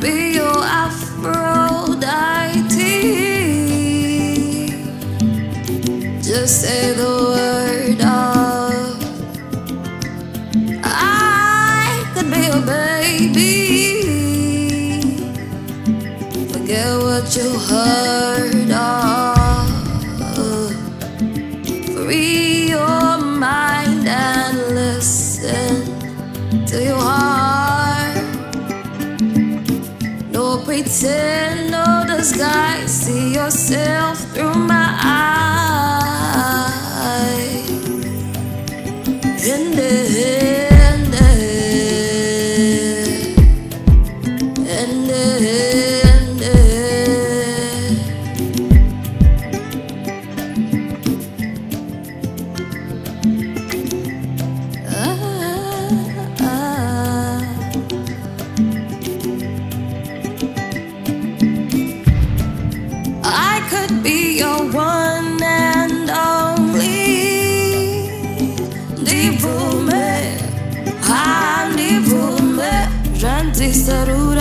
be your Aphrodite. Just say the word of. I could be your baby. Forget what you heard of. Free your mind and listen to your heart. No pretend, no disguise. See yourself through my eyes. Hende, hende, hende, hende. I could be your one and only. Di bume, di bume, janti seru